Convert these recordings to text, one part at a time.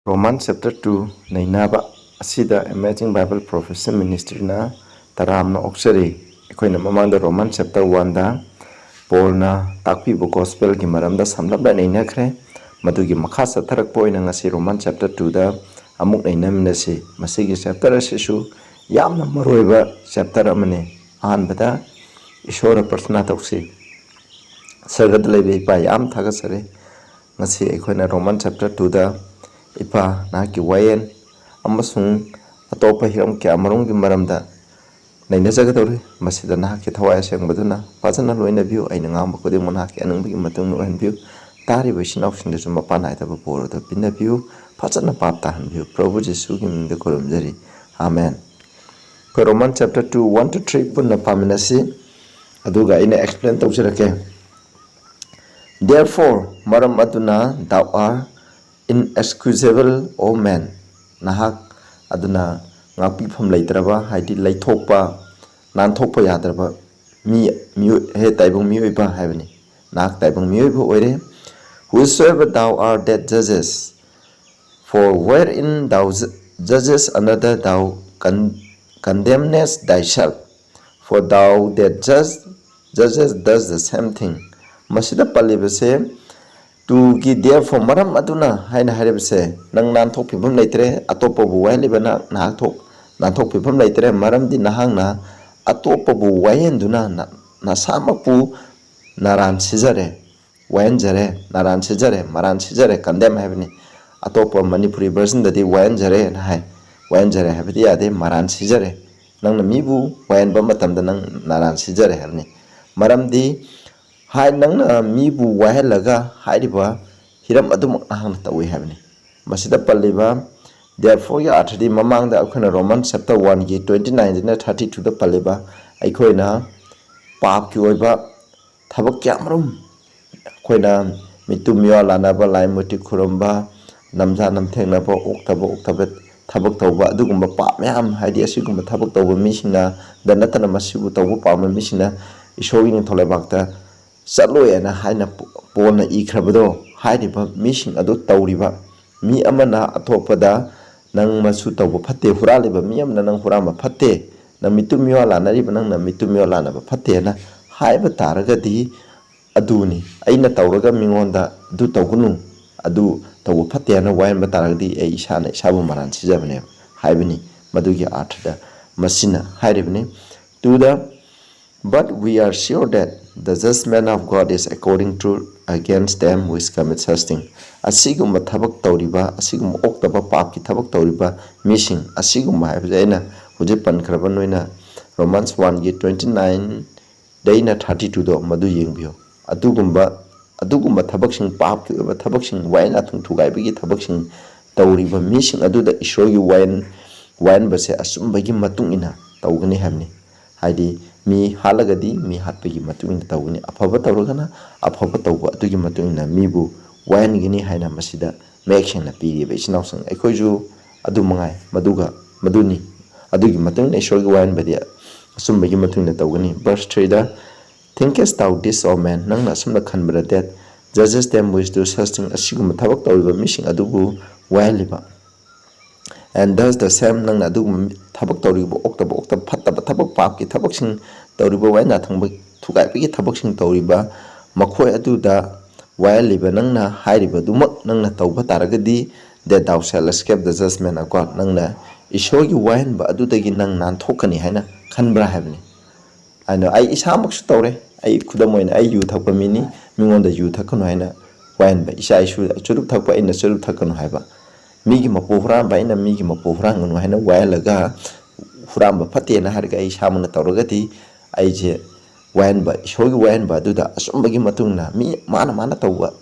Romans chapter 2 Nainaba Asida Emerging Bible Profession Ministry na Taramna Oxeri Equina Mamanda Romans chapter 1 da Paulna Takpibu Gospel Gimaramda Samlabda Nainakre Madugi Makasa Tarakpoi Nangasi Romans chapter 2 da Amuk Nainamnasi Masigi chapter Sishu Yamna Maroiba chapter Amane Anbada Ishora Persona Toxi Sargadalevi by Yam Tagasare Nasi Equina Romans chapter 2 da Ipa naki wayen amasung atopa hiram kya marungi maramda naina jagadori masida naki thawaya seng baduna pazana loina view aina ngamba kodi monaki anungbi matung no view tari bishina option de suma pana ita baporo to pinna view pazana papta han view Prabhu Jesu ki mingde korum jari amen. Ko Romans chapter 2 1 to 3 punna paminasi aduga ina explain tawsirake. Therefore maram aduna thou are inexcusable, O man. Nahak aduna ngapi from lateraba, Haiti laitopa, nantopa yadraba, me he taibung muiba heavenly. Nak taibung muiba ore. Whosoever thou art that judgest, for wherein thou judgest another, thou condemnest thyself. For thou that judgest does the same thing. Masida palibase. To gi therefore maram aduna haina harebse nang nan thok phibam leitre atopa bu wai libana na thok nan thok phibam leitre maram di nahang na atopa bu wayen duna na samapu naran sijare wayen jare naran sijare maran sijare condemn habni atopa manipuri version dadi wayen jare na hai wayen jare habdi ade maran sijare nang na mibu wayen ba matam da nang naran sijare habni maram di hai nang na mibu wahelaga hairiba hiram adum ahang tawi habni masida palliba. Therefore ya athadi mamang da akhona Romans chapter 1 gi 29 na 32 da palliba aikhoina pap ki oiba thabak kyamrum khoina mitumya lanaba laimuti khurumba namja namthengna ba oktaba thabak tawba adugumba pap myam haidi asigumba thabak tawba misina danatana masibu tawba pam misina ishogi ni tholebakta Saloyana haina pona ikrabado hairiba mishing ado tauriba mi amana atopada nang masu tawba phate huraliba mi amana nang hurama phate na mitumyo lanariba nang na mitumyo lanaba phate na haiba taragadi aduni aina tawraga mingonda du tawgunu adu tawba phate na wayenba taragadi e isana isabu maran sijabane haibani madugi arthada masina hairibani to the. But we are sure that the judgment of God is according to against them which commit such thing. Asigumba thabak tawriba, asigum oktaba papki thabak tawriba, missing, asigumba haibjaina, huji pankraba noina, Romans 1 gi 29, daina 32 do, madu yengbio. Adugumba thabaksing papki, thabaksing wain atung tugaibigi thabaksing tawriba, missing aduda ishogi wain base asumbagi matung ina, tawgani hamni. Haidi mi halagadi mi hatpagi matung tawni afaba tawragana afaba tawba atugi matung mibu wayan gini haina masida mection na piri be sinawsang ekoju adu mangai maduni adugi matung na ishorgi wayan badia asumbagi matung na tawgani. Verse 3 da thinkest thou this, O man, nang na sumna khanbra that judgest them which do such thing asigum thabak tawriba missing adugu wayaliba. And thus the same nang na dugum thabak tawriba oktaba phattaba thabak papki thabak sing tawriba waina thangba thugaipigi thabak sing tawriba makhoi aduda wayaliba nang na hairiba dumak nang na tawba taragadi that thou shalt escape the judgment of God. Nang na ishogi wayenba adudagi nang nan thokani haina khanbra habni. Ano ai isamaksu tawre ai khudamoina ai yu thakpa mini mingonda yu thakano haina wayenba isa isu churuk thakpa ina churuk thakano haiba migi mapu huramba ina migi mapu huranganu haina wayalaga huramba phate na harga ai samuna tawragati ai je wayenba ishogi wayenba aduda asumbagi matungna mi mana tawba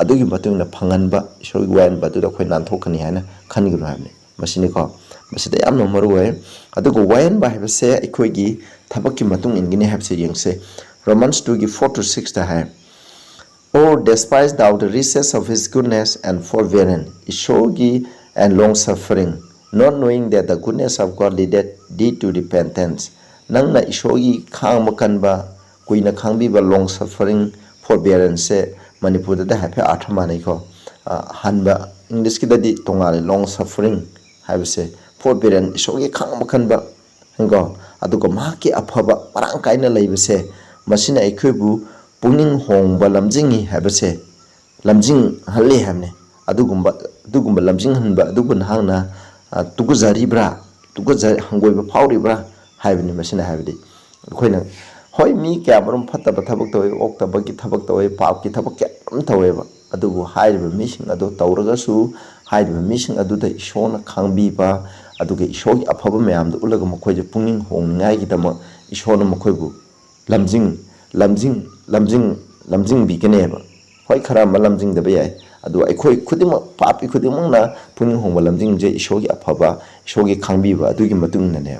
adugi matungna phanganba ishogi wayenba aduda khoi nan thokani haina khanginu habne masini ko masida yamno maruwe adugo wayenba habse ikhoigi thabakki matung ingini habse yengse. Romans 2 gi 4 to 6 da hai. Oh, despise thou the riches of his goodness and forbearance, ishogi and longsuffering, not knowing that the goodness of God leadeth thee to repentance. Nang na ishogi khang makanba, kuina khangbiba longsuffering, forbearance, Manipur da happy arthamani ko. hanba English kidadi tongale longsuffering haibase forbearance isogi khangba khanba ngo aduga mahaki afaba parang kaina leibase masina ekhubu pungning hongba lamjingi haibase lamjing halle hamne adugumba lamjing hanba adugun hangna tuguzari bra tuguzari hangoiba fauri bra haibni masina haibdi khoina hoi mi kamarum fataba thabak toy oktaba ki thabak toy pap ki thabak kam taweba adubu hairiba mising adu tawragasu hairiba mising aduda ishona khangbiba aduga ishogi afaba mayamda ulaga makhoje pungning hongngai gi dama ishona makhoibu lamjing biganeba hoi khara ma lamjing da bayai adu aikhoi khudima papi khudimang na pungning hongba lamjing je ishogi afaba ishogi khangbiba adugi matung na ne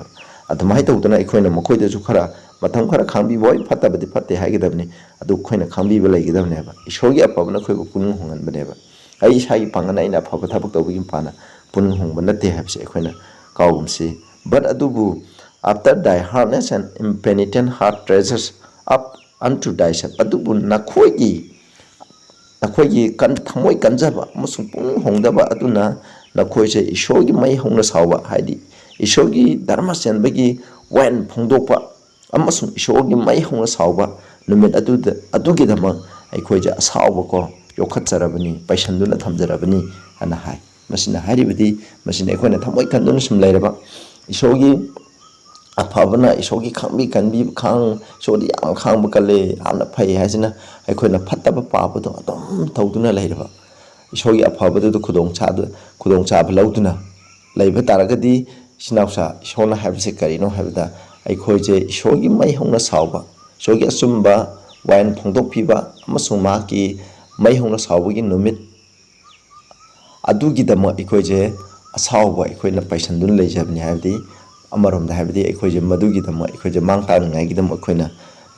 adumai tawdana aikhoina makhoida ju khara matam khara khangbi boy fatta badi fatte haigidabni adu khoina khangbi ba laigidabne ba ishogi apabna khoibu puning hongan bane ba ai sai pangana ina phaba thabak tawbigi pana puning hongba natte habse khoina kawumsi but adubu after thy hardness and impenitent heart treasures up unto thyself adubu nakhoigi kan thamoi kanjaba musung puning hongdaba aduna nakhoise ishogi mai hongna sawa haidi ishogi dharma senbagi wen phongdokpa amasung ishogi mai hongna sawba numit adugi dama aikhoje asawba ko yokhatjarabani paisanduna thamjarabani ana hai masina haribadi masina aikhoina thamoi kanduna sum lairaba ishogi afabana ishogi khangbi kanbi khang sodi am khangba kale amna phai haisina aikhoina phattaba pabado adom tawduna lairaba ishogi afabadu khudong chaba lauduna laiba taragadi sinausa ishona habse karino habda aikhoje ishogi mai hongna sawba ishogi asumba wain phongdok piba amasung ma ki mai hongna sawbagi numit adugi dama aikhoje asawba aikhoina paisandun leijabni habdi amarom da habdi aikhoje madugi dama aikhoje mangta ngai gi dama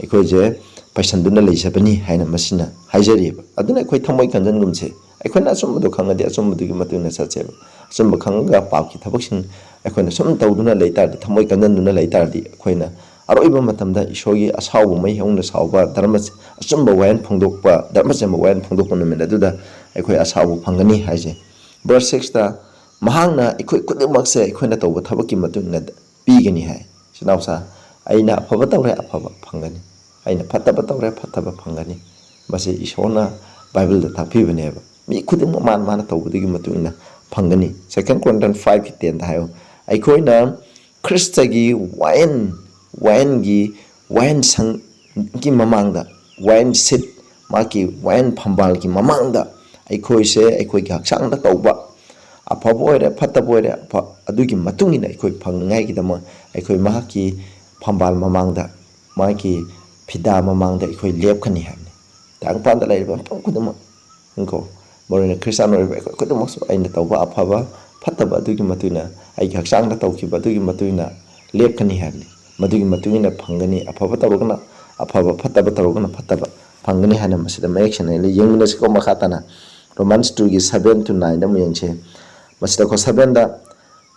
aikhoje paisanduna leijabani haina masina haijariba aduna aikoi thamoi kanjan gumse aikhoina asumbu khangadi asumbugi matuna satseba asumbu khanga paaki thabaksing aikhoina sum tawduna leitar thamoi kanjanduna leitardi aikhoina aroiba matamda ishogi asawbu mai hongna sawba dharma asumba wayan phongdokpa dharma sema wayan phongdokpa numena duda aikoi asawbu phangani haije verse 6 ta mahangna aikoi kudimakse aikhoina tawba thabaki matuna pigani hai sinausa aina afaba tawre afaba phangani aina phattaba tawre phattaba phangani base ishona bible da thapibane mi khudim man tawbudigi matuna phangani 2 Corinthians 5:10 da hayo aikhoina Christagi wayen sang ki mamangda wayen sit maki wayen phambal ki mamangda aikhoise aikoi ki haksang da tawba afaba oire phattaba oire adugi matungina aikoi phangngai gi dama aikoi mahaki phambal mamangda maki phida mamangda aikoi lepkhani habni tangpanda laiba pangkudama ngko morena Christian oire aikoi kudumaksu aina tawba afaba phattaba adugi matuna ai haksang da tawkiba adugi matuna lepkhani habni madugi matungina phangani afaba tawrogna afaba phattaba tawrogna phattaba phangani hana masida mayekshana le yengna siko makhatana Romans 2 gi 7 to 9 da muyengche masida ko 7 da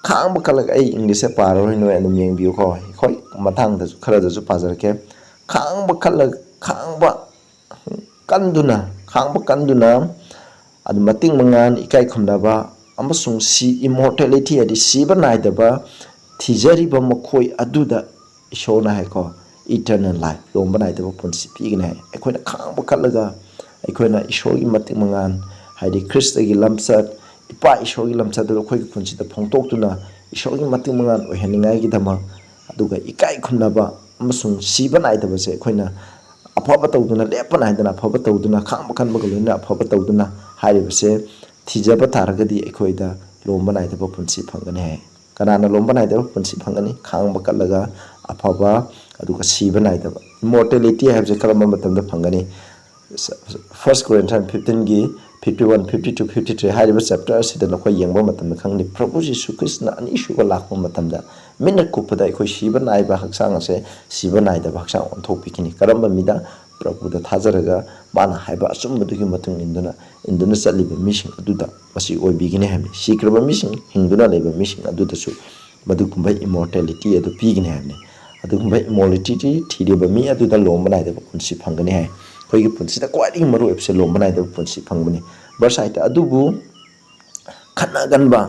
khangba kalak ai English e paro hino andum yengbiu ko khoi matang da khara da ju pajarke khangba kalak khangba kanduna adu mating mangan ikai khumdaba amasung si immortality adi siba naidaba thijariba makhoi aduda ishona hai ko eternal life lomba naidaba punsi pigna hai aikhoina khangba kalaga aikhoina ishogi mating mangan haidi Christagi lamsat ipa ishogi lamsat do khoi punsi da phongtoktuna ishogi mating mangan oheningai gi dama aduga ikai khumnaba amasung siba naidaba se aikhoina afaba tawduna lepa naidana afaba tawduna khangba khanba galina afaba tawduna hairibase thijaba taragadi aikhoida lomba naidaba punsi phangani hai kanana lomba naidaba punsi phangani khangba kalaga afaba aduga siba naidaba immortality habse kalamba matamda phangani 1 Corinthians 15 gi 51 52 53 hairiba chapter sida nakoi yengba matamda khangni Prabhu Jesu Krishna ani shuga lakpa matamda minna kupada aikoi siba naiba haksang ase siba naidaba haksang onthokpikini karamba mida Prabhu da thajaraga mana haiba asumbudugi matung induna chaliba mising aduda masi oibigini hami sikraba mising hingduna leiba mising aduda su madugumba immortality adu pigini hami adugumba immortality thiriba mi aduda lomba naidaba punsi phangani hai khoigi punsi da kwadi maru epse lomba naidaba punsi phangbani verse 8 adubu khanaganba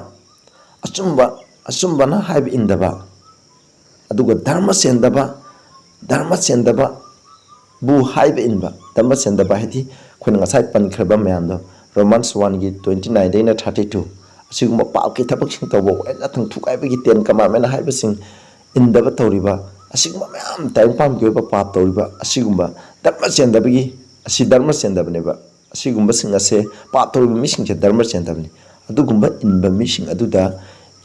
achumbana haib indaba aduga dharma sendaba bu haib inba dharma sendaba hedi khuna ngasai pankraba mayamdo Romans 1 gi 29 dena 32 asiguma paaki thabak sing tawbo ena thang thukai bagi ten commandment haibasing indaba tawriba asiguma mayam time pam gi ba pap tawriba asiguma dharma sendabagi asi dharma sendabneba asigumba sing ase pap tawriba mising che dharma sendabni adugumba inba mising aduda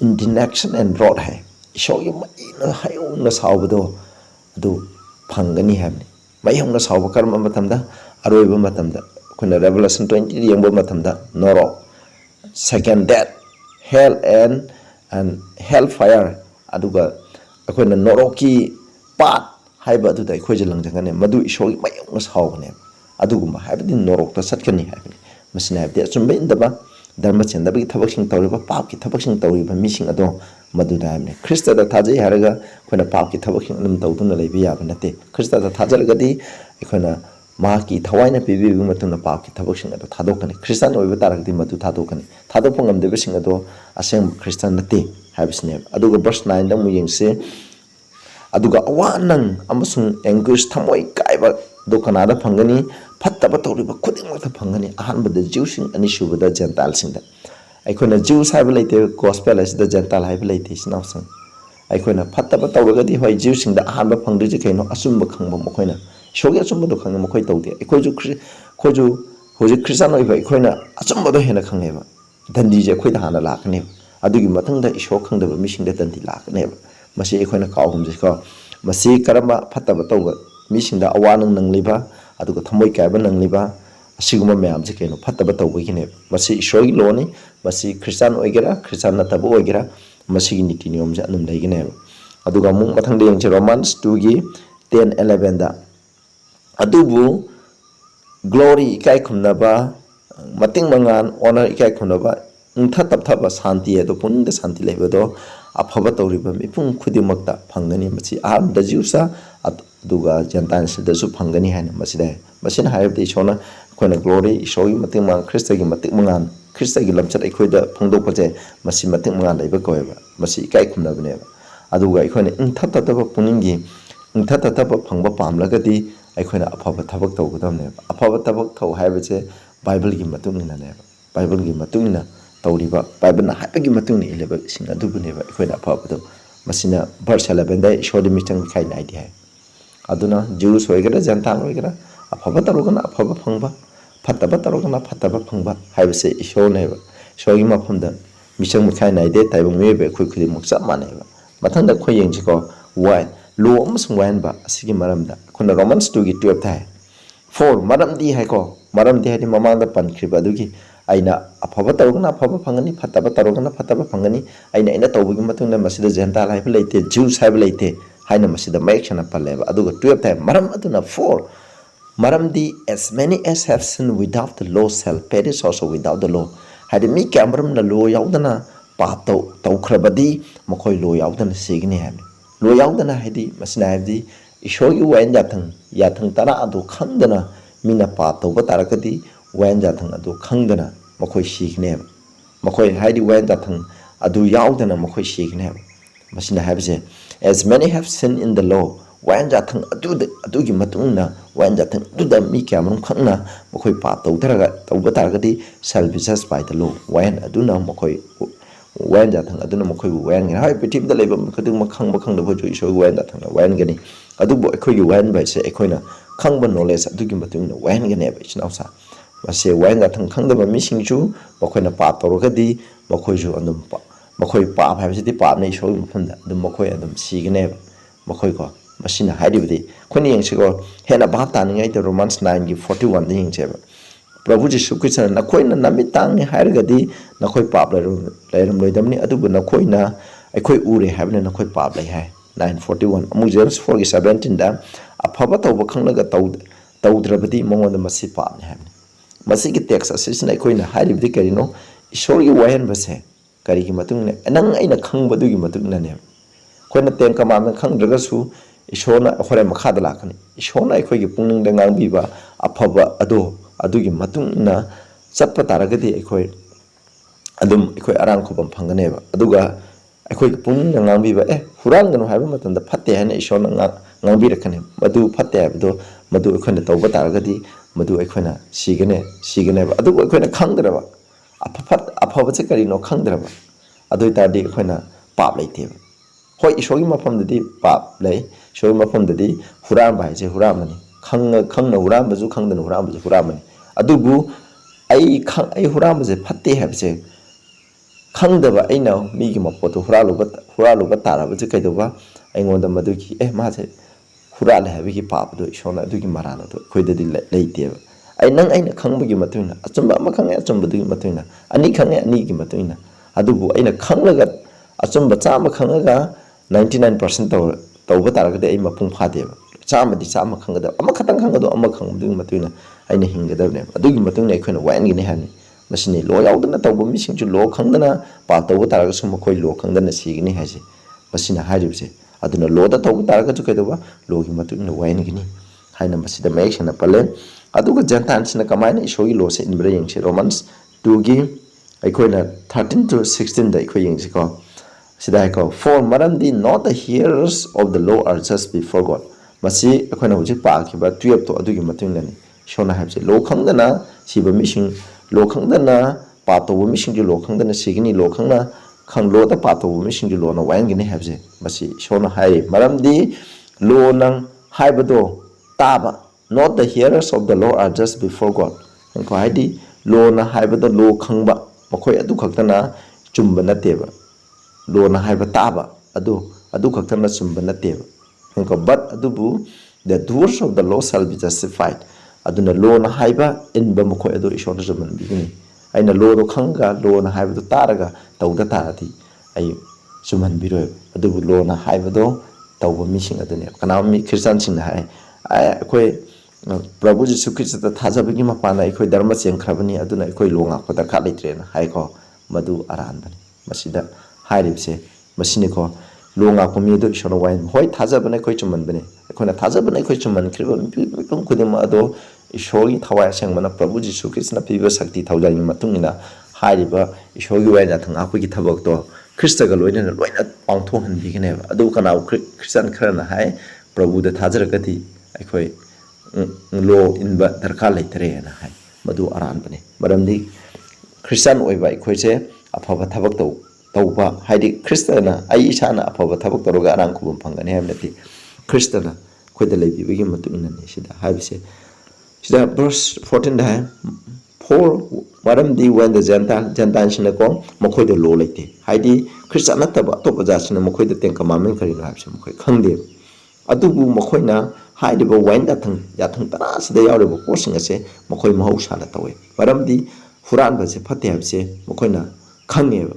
indignation and wrath hai ishogi maina hayona sawbado adu phangani habni mayona sawba karma matamda aroiba matamda kuna Revelation 20 yengba matamda noro second death hell and hellfire aduga akoina noroki pat haiba aduda ikhoje langjangane madu ishogi mayona sawbane adugumba haibdi norokta satkani habni masina habdi achumba indaba dharma chendabagi thabak sing tawriba paap ki thabak sing tawriba mising ado maduda habne Krista da thajai haraga akoina paap ki thabak sing adum tawduna leibi yaba nate Krista da thajalagadi akoina mahaki thawaina pibibi matuna paap ki thabak sing ado thadokani Kristan oiba taragdi madu thadokani thadokpa ngamdeba sing ado aseng Kristan nate habisne aduga verse 9 da mu yengse aduga awanang amasung anguish thamoi kaiba do kanada phangani fattaba tawriba khudingmakta phangani ahanbada Jews ani subada Gentile singda aikoina Jews haiba leite gospel asida Gentile haiba leite sinawsang aikoina fattaba tawragadi hoi Jews singda ahanba phangduje kaino asumba khangba mokoina shogi asumba do khangna mokoi tawde khoju hoji Christian oiba aikoina asumba do hena khangeba dandi je khoida hana lakane adugi mathangda isho khangdaba misingda dandi lakane masi aikoina kaawhumje ko masi karamba fattaba tawba misingda awanang nangliba aduga thamoi kaiba nangliba asiguma mayam je kaino fattaba tawbagine masi ishogi loni masi Christian oigera Christian nataba oigera masi gi niti niyom je anum leigine aduga mung mathangda yengche Romans 2 gi 10 11 da adubu glory ikai khumnaba mating mangan honor ikai khumnaba ingtha tapthaba santi ado puningda santi leibado afaba tawriba mipung khudimakta phangani machi aham da Jewsa aduga Gentiles da su phangani haina masida masina haibdi shona koina glory ishogi mating mang Krista gi mating mangan Krista gi lamchat ikhoida phangdok paje masi mating mangan leiba koeba masi ikai khumnabne aduga ikhoina ingtha tapthaba puningi ingtha tapthaba phangba pamlagadi aikhoina afaba thabak tawgadamne afaba tabak thaw haibache Bible gi matungina ne Bible gi matungina tawriba Bible na haibagi matungni ileba sing adubuneba aikhoina afaba do masina verse 11 da ishodi mitang khai naidi hai aduna Jews oigera Gentile oigera afaba tarugana afaba phangba fattaba tarugana fattaba phangba haibase ishoneba shogi mafamda mitang khai naide taibang mebe khoi khudi muksa maneba mathangda khoi yengjiko why lo amasung wayenba asigi maramda khuna Romans 2 gi 12 thai for maramdi haiko maramdi hadi mamangda pankriba adugi aina afaba tarugana afaba phangani fattaba tarugana fattaba phangani aina tawbugi matungna masida Gentile haiba leite Jews haiba leite haina masida mayekshana palleba aduga 12 thai maram aduna for maramdi as many as have sinned without the law shall perish also without the law hadi mi kamram na law yaudana pap tawkhrabadi makoi law yaudana signi habi lo yaudana hadi masina hadi ishogi wayan yathang tara adu khangdana mina pa tawba tarakadi wayan jathang adu khangdana makoi sikne makoi hadi wayan jathang adu yaudana makoi sikne masina habse as many have sinned in the law wayan jathang adu gi matungna wayan jathang duda mi kyamrum khangna makoi pa tawba tarakadi shall be judged by the law wayan aduna makoi wayan jathang aduna makoi wayan hai pitib da leba khadung makhang da bojo isho wayan jathang wayan gani adubo ekhoi gi wayan bai se ekhoina khangba knowledge adugi matungna wayan gane ba isnausa mase wayan jathang khangda ba misingju makhoina pa torogadi makoi ju andum pa makoi pa bhaibsidi pa nei isho mafanda adum makoi adum sigane makoi ko masina haidibdi khoni yengsigo hena ba taningai de Romans 9 gi 41 de yengcheba Prabhu Jisu Krishna nakoina namitang hairgadi nakoi pap lairam loidamni adubu nakoina aikoi ure habna nakoi pap lai hai 941 amu James 4:17 da afaba tawba khanglaga tawdrabadi mongonda masi pap ne habni masi gi text asisna aikoina hairibdi karino ishori wayan base kari gi matung ne nang aina khangba du gi matung na ne koina ten commandment khangdraga su ishona hore makhada lakani ishona aikoi gi pungning da ngangbi ba afaba adugi matungna ꯆꯠꯄ ꯇꯥꯔꯒꯗꯤ ꯑꯩꯈꯣꯏ ꯑꯗꯨꯝ ꯑꯩꯈꯣꯏ ꯑꯔꯥꯟ ꯈꯨꯕꯝ ꯐꯪꯒꯅꯦꯕ ꯑꯗꯨꯒ ꯑꯩꯈꯣꯏ ꯄꯨꯛꯅꯤꯡꯅ ꯉꯥꯡꯕꯤꯕ ꯍꯨꯔꯥꯟꯒꯅꯨ ꯍꯥꯏꯕ ꯃꯇꯝꯗ ꯐꯠꯇꯦ ꯍꯥꯏꯅ ꯏꯁꯣꯔꯅ ꯉꯥꯡꯕꯤꯔꯛꯀꯅꯤ ꯃꯗꯨ ꯐꯠꯇꯦ ꯍꯥꯏꯕꯗꯣ ꯃꯗꯨ ꯑꯩꯈꯣꯏꯅ ꯇꯧꯕ ꯇꯥꯔꯒꯗꯤ ꯃꯗꯨ ꯑꯩꯈꯣꯏꯅ ಸಿಗꯅꯦꯕ ꯑꯗꯨꯕꯨ ꯑꯩꯈꯣꯏꯅ ꯈꯪꯗ꯭ꯔꯕ ꯑꯐꯕꯁꯦ ꯀꯔꯤꯅꯣ ꯈꯪꯗ꯭ꯔꯕ ꯑꯗꯨ ꯑꯣꯏꯇꯥꯔꯗꯤ ꯑꯩꯈꯣꯏꯅ ꯄꯥꯞ ꯂꯩꯇꯦꯕ ꯍꯣꯏ ꯏꯁꯣꯔꯒꯤ ꯃꯐꯝꯗꯗꯤ ꯄꯥꯞ ꯂꯩ ꯏꯁꯣꯔꯒꯤ ꯃꯐꯝꯗꯗꯤ ꯍꯨꯔꯥꯟꯕ ꯍꯥꯏꯁꯦ ꯍꯨꯔꯥꯟꯕꯅꯤ ꯈꯪꯅ ꯍꯨꯔꯥꯟꯕꯁꯨ ꯈꯪꯗꯅ ꯍꯨꯔꯥꯟꯕꯁꯨ ꯍꯨꯔꯥꯟꯕꯅꯤ ꯑꯗꯨꯕꯨ ꯑꯩ ꯍꯨꯔꯥꯟꯕꯁꯦ ꯐꯠꯇꯦ ꯍꯥꯏꯕꯁꯦ ꯈꯪꯗꯕ ꯑꯩꯅ ꯃꯤꯒꯤ ꯃꯄꯣꯠꯇꯣ ꯍꯨꯔꯥꯜꯂꯨꯕ ꯇꯥꯔꯕꯁꯦ ꯀꯩꯗꯧꯕ ꯑꯩꯉꯣꯟꯗ ꯃꯗꯨꯒꯤ ꯃꯥꯁꯦ ꯍꯨꯔꯥꯜꯂꯦ ꯍꯥꯏꯕꯒꯤ ꯄꯥꯞ ꯑꯗꯣ ꯏꯁꯣꯔꯅ ꯑꯗꯨꯒꯤ ꯃꯔꯥꯜ ꯑꯗꯣ ꯑꯩꯈꯣꯏꯗꯗꯤ ꯂꯩꯇꯦꯕ ꯑꯩꯅ ꯈꯪꯕꯒꯤ ꯃꯇꯨꯡ ꯏꯟꯅ ꯑꯆꯨꯝꯕ ꯑꯃ ꯈꯪꯉꯦ ꯑꯆꯨꯝꯕꯗꯨꯒꯤ ꯃꯇꯨꯡ ꯏꯟꯅ ꯑꯅꯤ ꯈꯪꯉꯦ ꯑꯅꯤꯒꯤ ꯃꯇꯨꯡ ꯏꯟꯅ ꯑꯗꯨꯕꯨ ꯑꯩꯅ ꯈꯪꯂꯒ ꯑꯆꯨꯝꯕ 100 ꯈꯪꯉꯒ 99% ꯇꯧꯕ ꯇꯥꯔꯒꯗꯤ ꯑꯩ ꯃꯄꯨꯡ ꯐꯥꯗꯦꯕ 100 ꯈꯪꯒꯗꯕ ꯑꯃꯈꯛꯇꯪ ꯈꯪꯒꯗꯕ ꯑꯃ ꯈꯪꯕꯗꯨꯒꯤ ꯃꯇꯨꯡ ꯏꯟꯅ ꯑꯩꯅ ꯍꯤꯡꯒꯗꯕꯅꯦꯕ ꯑꯗꯨꯒꯤ ꯃꯇꯨꯡ ꯏꯟꯅ ꯑꯩꯈꯣꯏꯅ ꯋꯥꯌꯦꯟꯒꯅꯤ ꯍꯥꯏꯕꯅꯤ ꯃꯁꯤꯅꯤ ꯂꯣ ꯌꯥꯎꯗꯅ ꯇꯧꯕ ꯃꯤꯁꯤꯡꯁꯨ ꯂꯣ ꯈꯪꯗꯅ ꯄꯥꯞ ꯇꯧꯕ ꯇꯥꯔꯒꯁꯨ ꯃꯈꯣꯏ ꯂꯣ ꯈꯪꯗꯅ ꯁꯤꯒꯅꯤ ꯍꯥꯏꯁꯦ ꯃꯁꯤꯅ ꯍꯥꯏꯔꯤꯕꯁꯦ ꯑꯗꯨꯅ ꯂꯣꯗ ꯇꯧꯕ ꯇꯥꯔꯒꯁꯨ ꯀꯩꯗꯧꯕ ꯂꯣꯒꯤ ꯃꯇꯨꯡ ꯏꯟꯅ ꯋꯥꯌꯦꯟꯒꯅꯤ ꯍꯥꯏꯅ ꯃꯁꯤꯗ ꯃꯌꯦꯛ ꯁꯦꯡꯅ ꯄꯜꯂꯦ ꯑꯗꯨꯒ ꯖꯦꯟꯇꯥꯏꯜꯁꯤꯅ ꯀꯃꯥꯏꯅ ꯏꯁꯣꯔꯒꯤ ꯂꯣꯁꯦ ꯏꯟꯕ꯭ꯔꯥ ꯌꯦꯡꯁꯤ ꯔꯣꯃꯟꯁ 2ꯒꯤ ꯑꯩꯈꯣꯏꯅ 13 to 16ꯗ ꯑꯩꯈꯣꯏ ꯌꯦꯡꯁꯤꯀꯣ ꯁꯤꯗ ꯍꯥꯏꯀꯣ for ꯃꯔꯝꯗꯤ not the hearers of the law are just before God ꯃꯁꯤ ꯑꯩꯈꯣꯏꯅ ꯍꯧꯖꯤꯛ ꯄꯥꯈꯤꯕ 12ꯇꯣ ꯑꯗꯨꯒꯤ ꯃꯇꯨꯡ ꯏꯟꯅꯅꯤ ꯏꯁꯣꯔꯅ ꯍꯥꯏꯕꯁꯦ ꯂꯣ ꯈꯪꯗꯅ ꯁꯤꯕ ꯃꯤꯁꯤꯡ ꯂꯣ ꯈꯪꯗꯅ ꯄꯥꯞ ꯇꯧꯕ ꯃꯤꯁꯤꯡꯁꯨ ꯂꯣ ꯈꯪꯗꯅ ꯁꯤꯒꯅꯤ ꯂꯣ ꯈꯪꯅ ꯂꯣꯗ ꯄꯥꯞ ꯇꯧꯕ ꯃꯤꯁꯤꯡꯁꯨ ꯂꯣꯅ ꯋꯥꯌꯦꯟꯒꯅꯤ ꯍꯥꯏꯕꯁꯦ ꯃꯁꯤ ꯏꯁꯣꯔꯅ ꯍꯥꯏꯔꯤ ꯃꯔꯝꯗꯤ ꯂꯣꯅ ꯍꯥꯏꯕꯗꯣ ꯇꯥꯕ not the hearers of the law are just before God ꯍꯥꯏꯗꯤ ꯂꯣꯅ ꯍꯥꯏꯕꯗ ꯂꯣ ꯈꯪꯕ ꯃꯈꯣꯏ ꯑꯗꯨ ꯈꯛꯇꯅ ꯆꯨꯝꯕ ꯅꯠꯇꯦꯕ ꯂꯣꯅ ꯍꯥꯏꯕ ꯇꯥꯕ ꯑꯗꯨ ꯈꯛꯇꯅ ꯆꯨꯝꯕ ꯅꯠꯇꯦꯕ but ꯑꯗꯨꯕꯨ the doers of the law shall be justified ꯑꯗꯨꯅ ꯂꯣꯅ ꯍꯥꯏꯕ ꯏꯟꯕ ꯃꯈꯣꯏ ꯑꯗꯨ ꯏꯁꯣꯔꯅ ꯆꯨꯝꯍꯟꯕꯤꯒꯅꯤ ꯑꯩꯅ ꯂꯣꯗꯣ ꯈꯪꯒ ꯂꯣꯅ ꯍꯥꯏꯕꯗꯣ ꯇꯥꯔꯒ ꯇꯧꯗ ꯇꯥꯔꯗꯤ ꯑꯩ ꯆꯨꯝꯍꯟꯕꯤꯔꯣꯏꯕ ꯑꯗꯨꯕꯨ ꯂꯣꯅ ꯍꯥꯏꯕꯗꯣ ꯇꯧꯕ ꯃꯤꯁꯤꯡ ꯑꯗꯨꯅꯦꯕ ꯀꯅꯥꯒꯨꯝꯕ ꯃꯤ ꯈ꯭ꯔꯤꯁꯇꯥꯟꯁꯤꯡꯅ ꯍꯥꯏ ꯑꯩꯈꯣꯏ ꯄ꯭ꯔꯚꯨ ꯖꯤꯁꯨ ꯈ꯭ꯔꯤꯁꯇꯗ ꯊꯥꯖꯕꯒꯤ ꯃꯄꯥꯟꯅ ꯑꯩꯈꯣꯏ ꯙꯔꯃ ꯆꯦꯟꯈ꯭ꯔꯕꯅꯤ ꯑꯗꯨꯅ ꯑꯩꯈꯣꯏ ꯂꯣ ꯉꯥꯛꯄ ꯗꯔꯀꯥꯔ ꯂꯩꯇ꯭ꯔꯦꯅ ꯍꯥꯏꯀꯣ ꯃꯗꯨ ꯑꯔꯥꯟꯕꯅꯤ ꯃꯁꯤꯗ ꯍꯥꯏꯔꯤꯕꯁꯦ ꯃꯁꯤꯅꯤꯀꯣ ꯂꯣ ꯉꯥꯛꯄ ꯃꯤ ꯑꯗꯨ ꯏꯁꯣꯔꯅ ꯋꯥꯌꯦꯟꯕ ꯍꯣꯏ ꯊꯥꯖꯕꯅ ꯑꯩꯈꯣꯏ ꯆꯨꯝꯍꯟꯕꯅꯤ ꯑꯩꯈꯣꯏꯅ ꯊꯥꯖꯕꯅ ꯑꯩꯈꯣꯏ ꯆꯨꯝꯍꯟꯈ꯭ꯔꯤꯕ ꯃꯤꯄꯨꯝ ꯈꯨꯗꯤꯡꯃꯛ ꯑꯗꯣ ꯏꯁꯣꯔꯒꯤ ꯊꯋꯥꯏ ꯑꯁꯦꯡꯕꯅ ꯄ꯭ꯔꯚꯨ ꯖꯤꯁꯨ ꯈ꯭ꯔꯤꯁꯇꯅ ꯄꯤꯕ ꯁꯛꯇꯤ ꯊꯧꯖꯥꯜꯒꯤ ꯃꯇꯨꯡ ꯏꯟꯅ ꯍꯥꯏꯔꯤꯕ ꯏꯁꯣꯔꯒꯤ ꯋꯥꯌꯦꯟ ꯌꯥꯊꯪ ꯉꯥꯛꯄꯒꯤ ꯊꯕꯛꯇꯣ ꯈ꯭ꯔꯤꯁꯇꯒ ꯂꯣꯏꯅꯅ ꯂꯣꯏꯅ ꯄꯥꯡꯊꯣꯛꯍꯟꯕꯤꯒꯅꯦꯕ ꯑꯗꯨ ꯀꯅꯥꯕꯨ ꯈ꯭ꯔꯤꯁꯇꯥꯟ ꯈꯔꯅ ꯍꯥꯏ ꯄ꯭ꯔꯚꯨꯗ ꯊꯥꯖꯔꯒꯗꯤ ꯑꯩꯈꯣꯏ ꯂꯣ ꯏꯟꯕ ꯗꯔꯀꯥꯔ ꯂꯩꯇ꯭ꯔꯦꯅ ꯍꯥꯏ ꯃꯗꯨ ꯑꯔꯥꯟꯕꯅꯤ ꯃꯔꯝꯗꯤ ꯈ꯭ꯔꯤꯁꯇꯥꯟ ꯑꯣꯏꯕ ꯑꯩꯈꯣꯏꯁꯦ ꯑꯐꯕ ꯊꯕꯛ ꯇꯧꯕ ꯍꯥꯏꯗꯤ ꯈ꯭ꯔꯤꯁꯇꯅ ꯑꯩ ꯏꯁꯥꯅ ꯑꯐꯕ ꯊꯕꯛ ꯇꯧꯔꯒ ꯑꯔꯥꯟ ꯈꯨꯕꯝ ꯐꯪꯒꯅꯤ ꯍꯥꯏꯕ ꯅꯠꯇꯦ ꯈ꯭ꯔꯤꯁꯇꯅ ꯑꯩꯈꯣꯏꯗ ꯂꯩꯕꯤꯕꯒꯤ ꯃꯇꯨꯡ ꯏꯟꯅꯅꯤ ꯁꯤꯗ ꯍꯥꯏꯕꯁꯦ ꯁꯤꯗ ꯚꯔꯁ 14ꯗ ꯍꯥꯏ for ꯃꯔꯝꯗꯤ when the Gentiles ꯃꯈꯣꯏꯗ ꯂꯣ ꯂꯩꯇꯦ ꯍꯥꯏꯗꯤ ꯈ꯭ꯔꯤꯁꯇꯥꯟ ꯅꯠꯇꯕ ꯑꯇꯣꯞꯄ ꯖꯥꯠꯁꯤꯅ ꯃꯈꯣꯏꯗ 10 commandment ꯀꯔꯤꯅꯣ ꯍꯥꯏꯕꯁꯦ ꯃꯈꯣꯏ ꯈꯪꯗꯦꯕ ꯑꯗꯨꯕꯨ ꯃꯈꯣꯏꯅ ꯍꯥꯏꯔꯤꯕ ꯋꯥꯌꯦꯟ ꯌꯥꯊꯪ 10 ꯌꯥꯎꯔꯤꯕ ꯄꯣꯠꯁꯤꯡ ꯑꯁꯦ ꯃꯈꯣꯏ ꯃꯍꯧꯁꯥꯅ ꯇꯧꯋꯦ ꯃꯔꯝꯗꯤ ꯍꯨꯔꯥꯟꯕꯁꯦ ꯐꯠꯇꯦ ꯍꯥꯏꯕꯁꯦ ꯃꯈꯣꯏꯅ ꯈꯪꯉꯦꯕ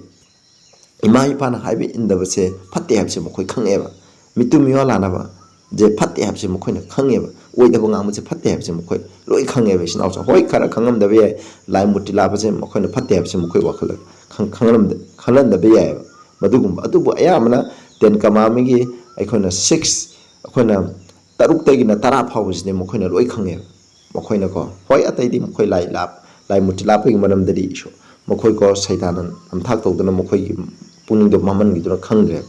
ꯏꯃꯥ ꯏꯄꯥꯅ ꯍꯥꯏꯕ ꯏꯟꯗꯕꯁꯦ ꯐꯠꯇꯦ ꯍꯥꯏꯕꯁꯦ ꯃꯈꯣꯏ ꯈꯪꯉꯦꯕ ꯃꯤꯇꯨ ꯃꯤꯋꯥ ꯂꯥꯟꯅꯕ जे फत्ते हाबसे मखोइना खंगेबा ओइदबो गांगमसे फत्ते हाबसे मखोइ लोइ खंगेबा इसिनावसा होय खरा खंगमदबे याय लाइ मुट्टि लाबसे मखोइना फत्ते हाबसे मखोइ वाखल खंगलमदबे याय मदुगुम अदुबु अयामना 10 कमामिगी अखोइना 6 अखोइना तरुक्तगिना 10 फावबसिने मखोइना लोइ खंगेबा मखोइना को होय अतैदि मखोइ लाइ मुट्टि लापगी मनमदरि इसो मखोइ को सैतान अमथाक तौदना मखोइगी पुनिंगदो मामनगिदुना खंगरे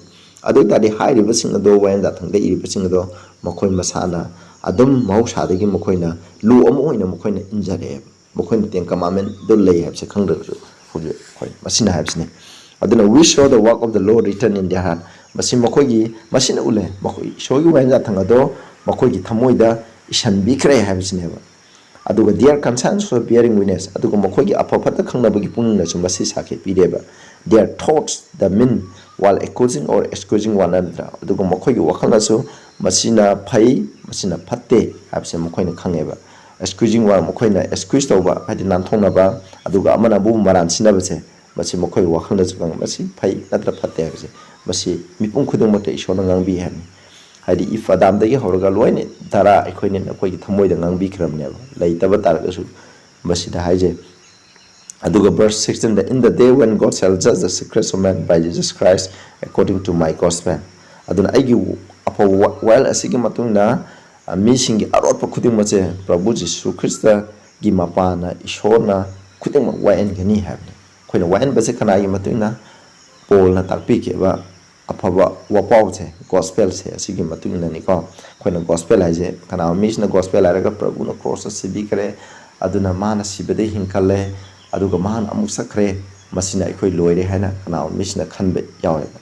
अदुतादि हाइरिबसिंग अदो वायन दाथंगदे इरिबसिंग अदो मखोइ मसाना अदुम महौसादगी मखोइना लु अमु ओइना मखोइना इंजरे मखोइना 10 कमामेंट दो लई हाबसे खंगदरसु हुजे खोइ मसिना हाबसिने अदुना we show the work of the law written in their heart मसि मखोइगी मसिना उले मखोइ सोगी वायन दाथंग अदो मखोइगी थमोइदा इशन बिखरे हाबसिनेबा अदुगा their concerns for bearing witness अदुगा मखोइगी अफफत खंगनबगी पुंगनासु मसि साखे पिरेबा their thoughts the mean while accusing or excusing one another adugo mokhoy gi wakhalnasu masina phai masina phatte habse mokhoy na khangeba excusing wa mokhoy na excuse tawba hadi nanthongna ba aduga amana bu maran sinabase masi mokhoy wakhalna chukang masi phai natra phatte habse masi mipung khudung mate isona ngangbi hani hadi if adam dagi horoga loine dara ekhoine na koi thamoi da ngangbi khramneba leitaba targasu masi da haije aduga verse 16 that in the day when God shall judge the secrets of man by Jesus Christ according to my gospel aduna aigi apo while asigi matungna mi singi arot pa khuding mache prabhu jisu krista gi mapana ishorna khudingmak wayenꯒꯅꯤ ꯍꯥꯏꯕꯅꯤ ꯑꯩꯈꯣꯏꯅ wayenꯕꯁꯦ ꯀꯅꯥꯒꯤ ꯃꯇꯨꯡꯏꯟꯅ ꯄꯣꯜꯅ ꯇꯥꯛꯄꯤꯈꯤꯕ ꯑꯐꯕ ꯋꯥꯄꯥꯎꯁꯦ ꯒꯣꯁꯄꯦꯜꯁꯦ ꯑꯁꯤꯒꯤ ꯃꯇꯨꯡꯏꯟꯅꯅꯤꯀꯣ ꯑꯩꯈꯣꯏꯅ gospel ꯍꯥꯏꯁꯦ ꯀꯅꯥꯒꯨꯝꯕ ꯃꯤꯁꯤꯅ ꯒꯣꯁꯄꯦꯜ ꯍꯥꯏꯔꯒ ꯄ꯭ꯔꯚꯨꯅ ꯀ꯭ꯔꯣꯁꯇ ꯁꯤꯕꯤꯈ꯭ꯔꯦ ꯑꯗꯨꯅ ꯃꯥꯅ ꯁꯤꯕꯗ ꯍꯤꯡꯈꯠꯂꯦ ꯑꯗꯨꯒ ꯃꯥꯅ ꯑꯃꯨꯛ ꯁꯛꯈ꯭ꯔꯦ ꯃꯁꯤꯅ ꯑꯩꯈꯣꯏ ꯂꯣꯏꯔꯦ ꯍꯥꯏꯅ ꯀꯅꯥꯒꯨꯝꯕ ꯃꯤꯁꯤꯅ ꯈꯟꯕ ꯌꯥꯎꯋꯦꯕ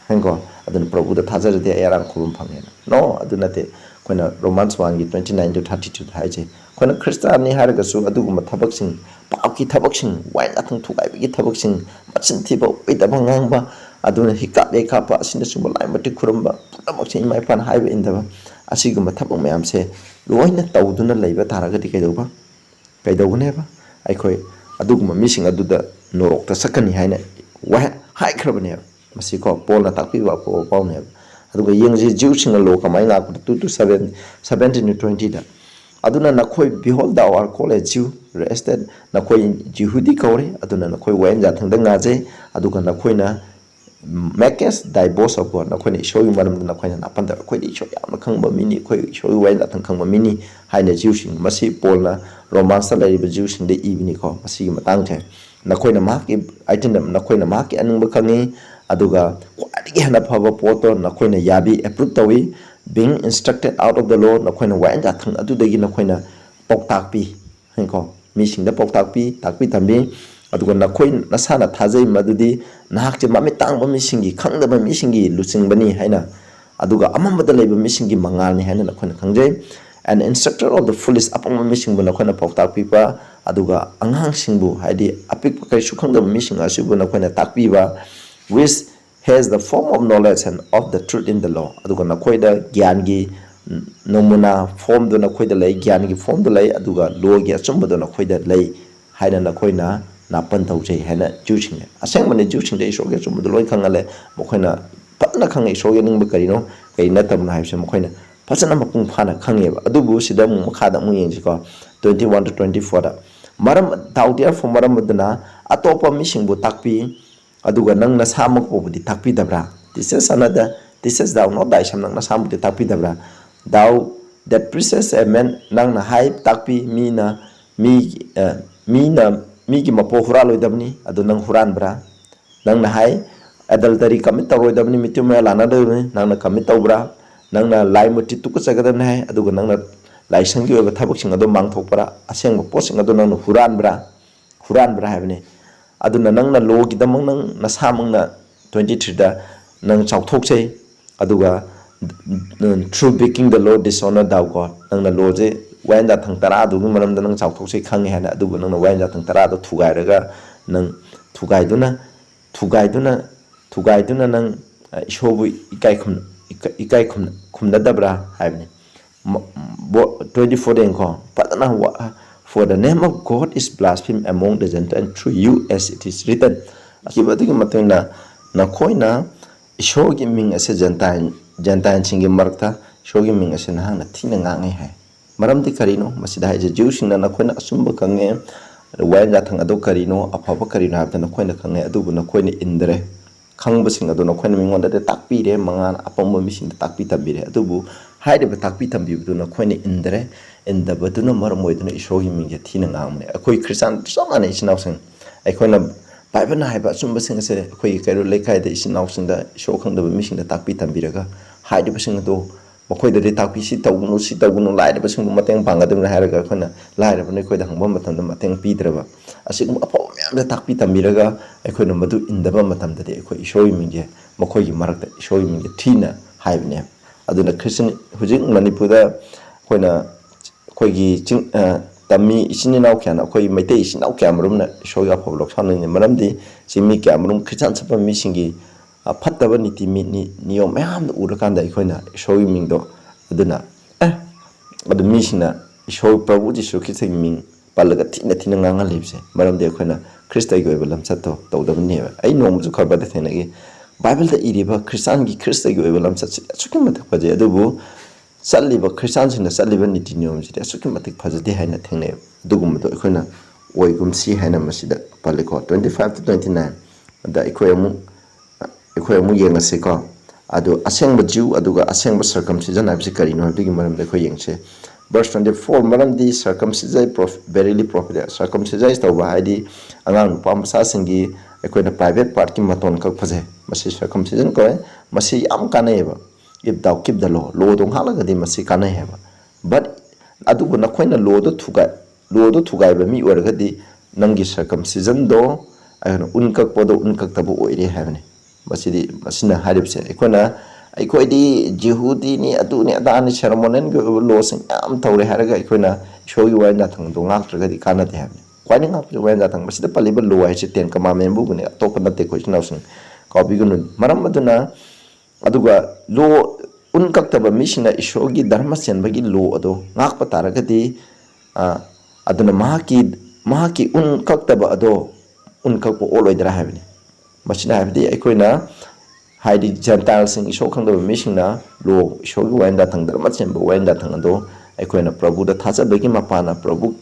ꯍꯦꯡꯀꯣ ꯑꯗꯨꯅ ꯄ꯭ꯔꯚꯨꯗ ꯊꯥꯖꯔꯗꯤ ꯑꯩ ꯑꯔꯥꯡ ꯈꯨꯔꯨꯝ ꯐꯪꯉꯦꯅ ꯅꯣ ꯑꯗꯨ ꯅꯠꯇꯦ ꯑꯩꯈꯣꯏꯅ ꯔꯣꯃꯥꯟꯁ 1ꯒꯤ 29-32 ꯍꯥꯏꯁꯦ ꯑꯩꯈꯣꯏꯅ ꯈ꯭ꯔꯤꯁꯇꯥꯟꯅꯤ ꯍꯥꯏꯔꯒꯁꯨ ꯑꯗꯨꯒꯨꯝꯕ ꯊꯕꯛꯁꯤꯡ ꯄꯥꯞꯀꯤ ꯊꯕꯛꯁꯤꯡ ꯋꯥꯏꯟ ꯂꯥꯊꯪ ꯊꯨꯒꯥꯏꯕꯒꯤ ꯊꯕꯛꯁꯤꯡ ꯃꯆꯤꯟ ꯊꯤꯕ ꯑꯣꯏꯗꯕ ꯉꯥꯡꯕ ꯑꯗꯨꯅ ꯍꯤꯀꯥꯞ ꯂꯩꯀꯥꯞꯄ ꯑꯁꯤꯅꯆꯤꯡꯕ ꯂꯥꯏ ꯃꯇꯤꯛ ꯈꯨꯔꯨꯝꯕ ꯄꯨꯝꯅꯃꯛꯁꯦ ꯏꯃꯥ ꯏꯄꯥꯅ ꯍꯥꯏꯕ ꯏꯟꯗꯕ ꯑꯁꯤꯒꯨꯝꯕ ꯊꯕꯛ ꯃꯌꯥꯝꯁꯦ ꯂꯣꯏꯅ ꯇꯧꯗꯨꯅ ꯂꯩꯕ ꯇꯥꯔꯒꯗꯤ ꯀꯩꯗꯧꯒꯅꯦꯕ ꯑꯩꯈꯣꯏ ꯑꯗꯨꯒꯨꯝꯕ ꯃꯤꯁꯤꯡ ꯑꯗꯨꯗ ꯅꯣꯔꯣꯛꯇ ꯆꯠꯀꯅꯤ ꯍꯥꯏꯅ ꯍꯥꯏꯈ꯭ꯔꯕꯅꯦꯕ ꯃꯁꯤꯀꯣ ꯄꯣꯜꯅ ꯇꯥꯛꯄꯤꯕ ꯑꯐꯕ ꯄꯥꯎꯅꯦꯕ ꯑꯗꯨꯒ ꯌꯦꯡꯁꯤ ꯖꯤꯎꯁꯤꯡꯅ ꯂꯣ ꯀꯃꯥꯏꯅ ꯉꯥꯛꯄꯗ 2:17-20 aduna nakoi behold thou art called a Jew rested nakoi Jehudi kauri aduna nakoi wayen jathangda ngaje aduga nakoina makest thy boast of God nakoina isoi maram nakoina napanda koi isoi yamna khangba mini koi isoi wayen jathang khangba mini haina Jewsing masi polna romance la riba Jewsing de ibni ko masi matang the nakoina maki item nakoina maki aningba khangi aduga kwadi hana phaba poto nakoina yabi approve tawi being instructed out of the law nakoina wayan jathang adudagi nakoina poktakpi henko misingda poktakpi takpi tambi aduga nakoi nasana thajai madudi nahakje mami tangba misingi khangdaba misingi lusingbani haina aduga amambada leiba misingi mangalni haina nakoina khangjai an instructor of the foolish apang misingbu nakoina poktakpi pa aduga anghang singbu haidi apik kai sukhangdaba mising asibu nakoina takpi ba which has the form of knowledge and of the truth in the law aduga nakoida gyangi nomuna form do nakoida lay gyangi form do lay aduga law gi achumba do nakoida lay haina nakoina napan tawjai haina Jewsing asengmane Jewsing de isoge chumba do loi khangale mokoina patna khangai isoge ningba karino kai natamna haibse mokoina phasana mapung phana khangeba adubu sida mu makhada mu yengji ko 21-24 da maram tawdiar for maram dana atopa misingbu takpi aduga nang nasamak obudi takpi dabra this is another this is thou not thyself nang nasamuk de takpi dabra thou that presses a man nang na hype takpi mina mi gi mapo hural oidabni adu nang huran bra nang na hai adultery commit tawroidabni mitumya lana de nang na commit tawbra nang na lai muti tuku chagadam hai aduga nang na lai sangi oba thabak sing adu mang thokpara aseng po sing adu nang huran bra habne aduna nang na law gi damang nang nasamang na 23 da nang chauthokchei aduga through breaking the law dishonor thou God nang na law je wayan da thang tara du maram da nang chauthokchei khangi hana aduga nang na wayan da thang tara do thugai raga nang thugaiduna nang ishobu ikai khumna dabra habne 24 ko patana for the name of God is blasphemed among the Gentiles through you as it is written. Akibadigi matuna nakoina ishogi ming ase Gentile singi markta ishogi ming ase nahang na thina ngangai hai. Maramdi karino masida hai Jewsing na nakoina asumba kange wayan jathang ado karino apapa karino habda nakoina kange adubu nakoina indre khangba sing ado nakoina mingonda de takpire mangan apamba mising takpi tambire adubu haideba takpi tambibu nakoina indre inda baduna maramoiduna ishogi mingya thina ngamne akoi Christian samane isinausing aikoina Bible haiba sumba sing se akoi kairo lekai da isinausing da isho khangdaba mising da takpi tambiraga haideba sing do bakoi da takpi si tawgunu laideba sing mateng pangadumna haraga khona laideba ne koi da hangba matam da mateng pidraba asigum apo myam da takpi tambiraga aikoina madu indaba matam da de akoi ishogi mingya makoi gi marakta ishogi mingya thina haibne aduna Christian hujik Manipurda koina koigi ching tammi isininaw kyan akoi maitei isinaw kyamrum na shoga phoblok sanne maramdi simi kyamrum Christian chapa misingi phattaba niti niyom mayam urakanda ikoina shogi mingdo aduna adu misina show Prabhu Jisu Christ ming palaga thina nganga lebse maramdi ikoina Christai go ebelam chato tawdabni ai nomju khabada thenagi Bible da iriba Christian gi Christai go ebelam chat sukimat phaje adubu Saliba Christian sina saliba niti niyom sida asuki matik phajade haina thengne dugumdo ekhona oigum si haina masida paliko 25-29 da ekhoi amu yengase ko adu asengba Jew aduga asengba circumcision absi karino digi maram de khoi yengse verse 24 maramdi circumcision verily profit circumcision tauba haidi angang nupa masa singi akoina private part ki maton kak phaje masi circumcision ko masi yam kanai ba if thou keep the law dong halaga di masi kanai heba but adu na khoina law do thugai ba mi oraga di nangi circumcision do ayana unkak podo unkak tabu oire hebne masidi masina haribse akoina aikoidi jehudi ni adu ni adani ceremonial go law sing am tawre haraga aikoina shogi waina thang do ngak traga di kana te hebne kwani ngak waina thang masida paliba law ai ten commandment bu ne top na te ko sinawsing copy gun maram aduna aduga law unkak taba misina ishogi dharma senbagi law ado ngak pataraga di aduna mahaki unkak taba ado unkak po oloidra hebne masina hebdi aikoina haidi Gentile sing isho khangdaba misingna lo ishogi wainda thang dharma semba wainda thang ado aikoina Prabhu da thaja bagi mapana Prabhu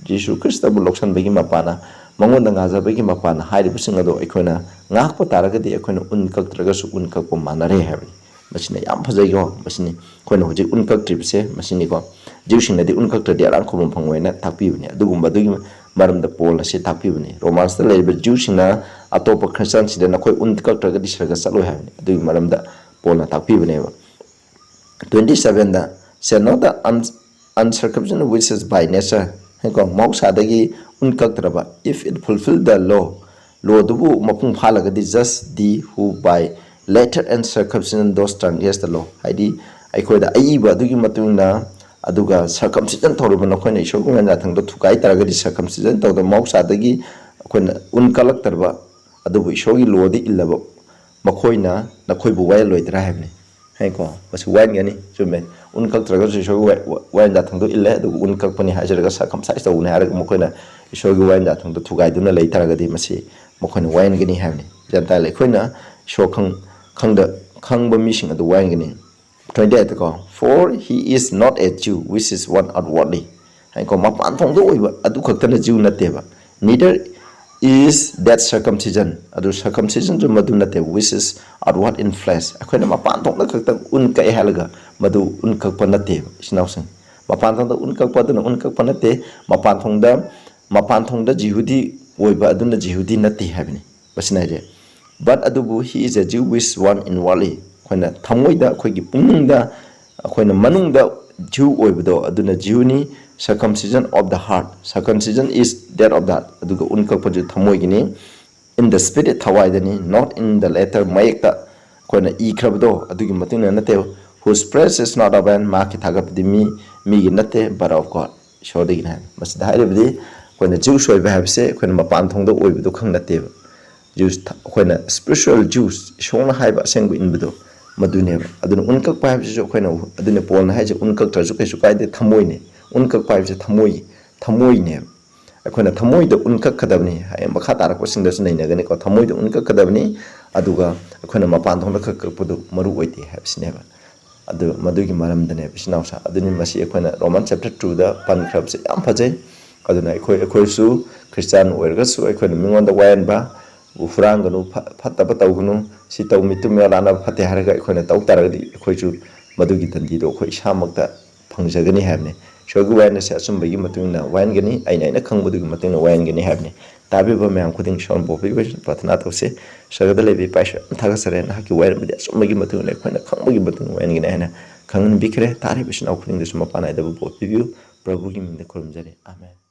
Jesu Christ bu loksan bagi mapana mangon da ngaja bagi mapana haidi bising ado aikoina ngakpa taragadi aikoina unkak traga su unkak po manare hebni masina yam phajai go masini koina hoji unkak tripse masini ko Jeusing na di unkak tra di arang khomom phangwaina thakpi bni adugumba dugi maramda Paul ase thakpi bni Romans da leiba Jeusing na atopa Christian sida na khoi unkak traga di sraga saloi habni adugi maramda Paul na thakpi bni 27 da say not the uncircumcision which is by nature heko mausa dagi unkak traba if it fulfill the law dubu mapung phalaga di just the who by letter and circumcision those strongest the law haidi aikoi da aiba adugi matungna aduga circumcision thoriba nakhoi na isor gumena thangdo thukai taraga di circumcision tawda mausa dagi akoina unkalak tarba adubu isogi lodi illaba makhoina nakhoi bu wai loidra hebne haiko bas wan gani chume unkak traga isogi wai da thangdo illa adugu unkak pani hajaraga circumcise tawune haraga makhoina isogi wai da thangdo thugai duna lei taraga di masi makhoina wain gani hebne janta lekhoina shokhang khangba mising adu wain gani 28 ko for he is not a Jew which is one outwardly haiko mapan thong do oiba adu khaktana Jew nateba neither is that circumcision adu circumcision to madu nate which is outward in flesh akoina mapan thong da khakta unkai halaga madu unkak pa nate isnausing mapan thong da unkak pa duna unkak pa nate mapan thong da Jehudi oiba aduna Jehudi nate habini basina je but adubu he is a Jew which one inwardly akoina thamoida akoigi pungda akoina manungda Jew oibdo aduna Jewni circumcision of the heart circumcision is that of that aduga unkak paju thamoigini in the spirit thawaidani not in the letter mayekta akoina ikhrabdo adugi matina nate whose praise is not of man ma ki thagapdi mi gi nate but of God shodigi na mas dairibdi akoina Jew soiba habse akoina mapan thongda oibdo khang nate Jews akoina spiritual Jews shona haiba asengbu inbdo maduneba aduna unkak paib ju khoina aduna Paul na haje unkak trasu kai su kai de thamoi ne unkak paib je thamoi ne akoina thamoi da unkak kadabni hay makha tarak pasing da sunai na gani ko thamoi da unkak kadabni aduga akoina mapan thong da khak pudu maru oite habsneba adu madugi maram da ne bisnausa aduni masi akoina Roman chapter 2 da pan khrab se yam phajai aduna akoi su Christian oirga su akoina mingon da wayenba ufranganu fataba tawgunu si taw mitum yalana fate haraga akoina taw taragdi akoisu madugi tandi do akoi samakta phangjagani habne shogu waina se asumbai matungna wain gani aina khangbudugi matungna wain gani habne tabiba mayam khuding shon bobi prathana tawse sagada lebi paisha thagasare na haki wain bidi asumbai matungna akoina khangbugi matungna wain gani hana khangn bikre tari bishna khuding de suma panai da bobi Prabhu ki minde kurumjare amen.